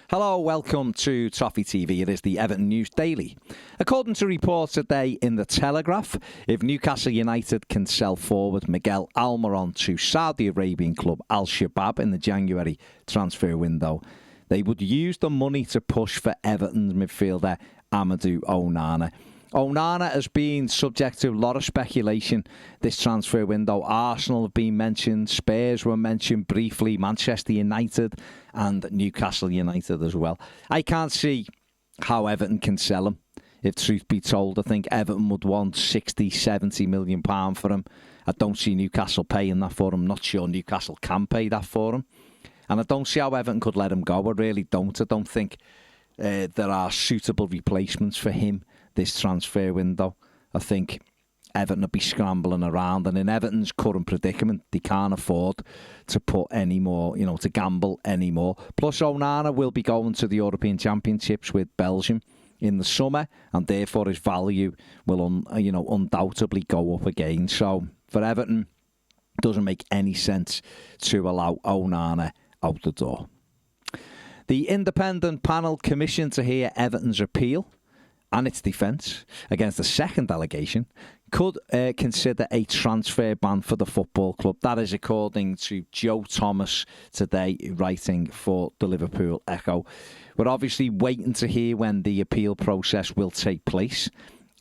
Hello, welcome to Toffee TV. It is the Everton News Daily. According to reports today in The Telegraph, if Newcastle United can sell forward Miguel Almiron to Saudi Arabian club Al Shabab in the January transfer window, they would use the money to push for Everton's midfielder Amadou Onana. Onana has been subject to a lot of speculation this transfer window. Arsenal have been mentioned, Spurs were mentioned briefly, Manchester United and Newcastle United as well. I can't see how Everton can sell him, if truth be told. I think Everton would want 60, 70 million pounds for him. I don't see Newcastle paying that for him. Not sure Newcastle can pay that for him. And I don't see how Everton could let him go. I really don't. I don't think there are suitable replacements for him this transfer window. I think Everton will be scrambling around, and in Everton's current predicament, they can't afford to put any more, to gamble anymore. Plus, Onana will be going to the European Championships with Belgium in the summer, and therefore his value will, undoubtedly go up again. So for Everton, it doesn't make any sense to allow Onana out the door. The independent panel commissioned to hear Everton's appeal and its defence against the second allegation could consider a transfer ban for the football club. That is according to Joe Thomas today, writing for the Liverpool Echo. We're obviously waiting to hear when the appeal process will take place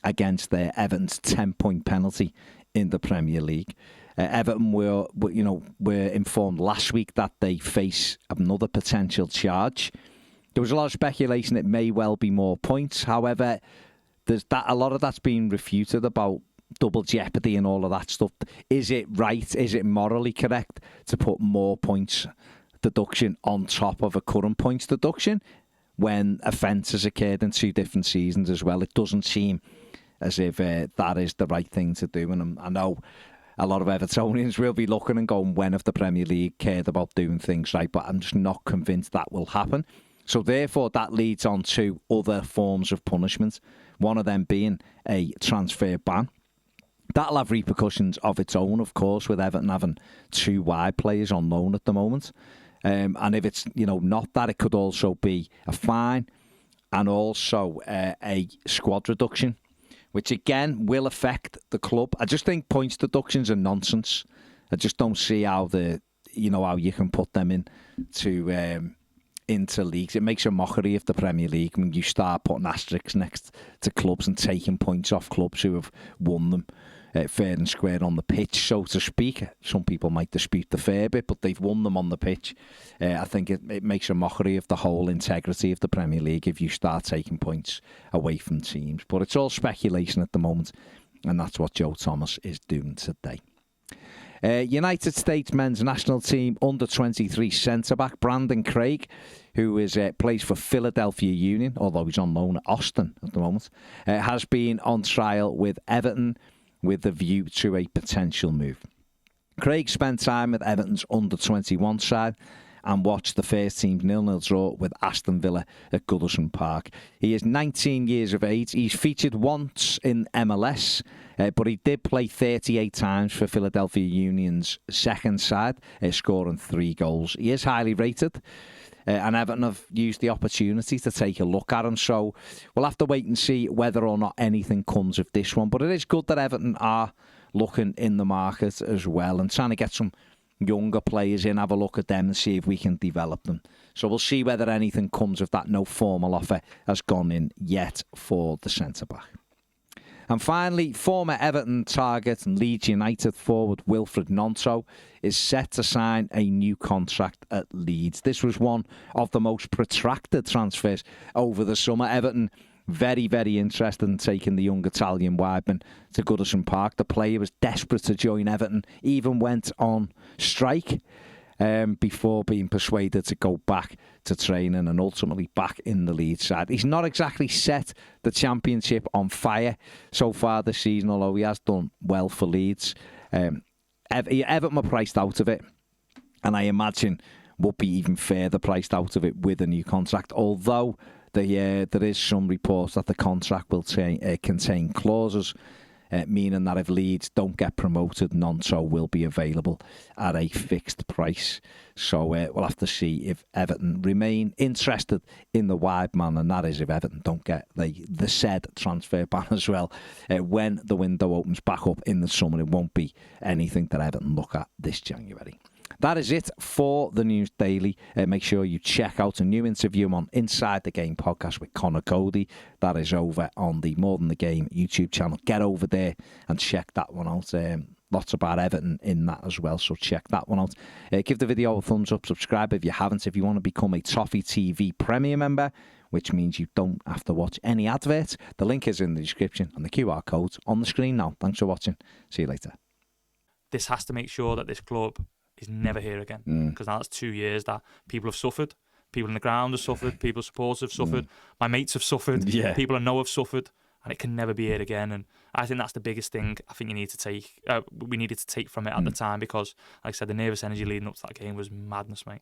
against Everton's 10-point penalty in the Premier League. Everton were informed last week that they face another potential charge. There was a lot of speculation it may well be more points. However, a lot of that's been refuted about double jeopardy and all of that stuff. Is it right? Is it morally correct to put more points deduction on top of a current points deduction when offences occurred in two different seasons as well? It doesn't seem as if that is the right thing to do. And I know a lot of Evertonians will be looking and going, when have the Premier League cared about doing things right? But I'm just not convinced that will happen. So therefore, that leads on to other forms of punishment, one of them being a transfer ban. That'll have repercussions of its own, of course, with Everton having two wide players on loan at the moment. And if it's not that, it could also be a fine and also a squad reduction, which again will affect the club. I just think points deductions are nonsense. I just don't see how how you can put them into leagues. It makes a mockery of the Premier League when you start putting asterisks next to clubs and taking points off clubs who have won them fair and square on the pitch, so to speak. Some people might dispute the fair bit, but they've won them on the pitch. I think it makes a mockery of the whole integrity of the Premier League if you start taking points away from teams. But it's all speculation at the moment, and that's what Joe Thomas is doing today. United States men's national team under-23 centre-back Brandon Craig, who plays for Philadelphia Union, although he's on loan at Austin at the moment, has been on trial with Everton with the view to a potential move. Craig spent time with Everton's under-21 side and watched the first team's 0-0 draw with Aston Villa at Goodison Park. He is 19 years of age. He's featured once in MLS, but he did play 38 times for Philadelphia Union's second side, scoring 3 goals. He is highly rated, and Everton have used the opportunity to take a look at him. So we'll have to wait and see whether or not anything comes of this one. But it is good that Everton are looking in the market as well and trying to get some younger players in, have a look at them and see if we can develop them. So we'll see whether anything comes of that. No formal offer has gone in yet for the centre-back. And finally, former Everton target and Leeds United forward Wilfried Gnonto is set to sign a new contract at Leeds. This was one of the most protracted transfers over the summer. Everton very, very interested in taking the young Italian wideman to Goodison Park. The player was desperate to join Everton, even went on strike before being persuaded to go back to training and ultimately back in the Leeds side. He's not exactly set the Championship on fire so far this season, although he has done well for Leeds. Everton were priced out of it, and I imagine would be even further priced out of it with a new contract, although there is some reports that the contract will contain clauses meaning that if Leeds don't get promoted, Gnonto will be available at a fixed price. So we'll have to see if Everton remain interested in the wide man, and that is if Everton don't get the said transfer ban as well. When the window opens back up in the summer, it won't be anything that Everton look at this January. That is it for the News Daily. Make sure you check out a new interview on Inside the Game podcast with Conor Cody. That is over on the More Than the Game YouTube channel. Get over there and check that one out. Lots about Everton in that as well, so check that one out. Give the video a thumbs up, subscribe if you haven't. If you want to become a Toffee TV Premier member, which means you don't have to watch any adverts, the link is in the description and the QR code's on the screen now. Thanks for watching. See you later. This has to make sure that this club is never here again, because now that's 2 years that people have suffered. People in the ground have suffered. People supporters have suffered. My mates have suffered. Yeah. People I know have suffered, and it can never be here again. And I think that's the biggest thing I think you need to take. We needed to take from it at the time, because, like I said, the nervous energy leading up to that game was madness, mate.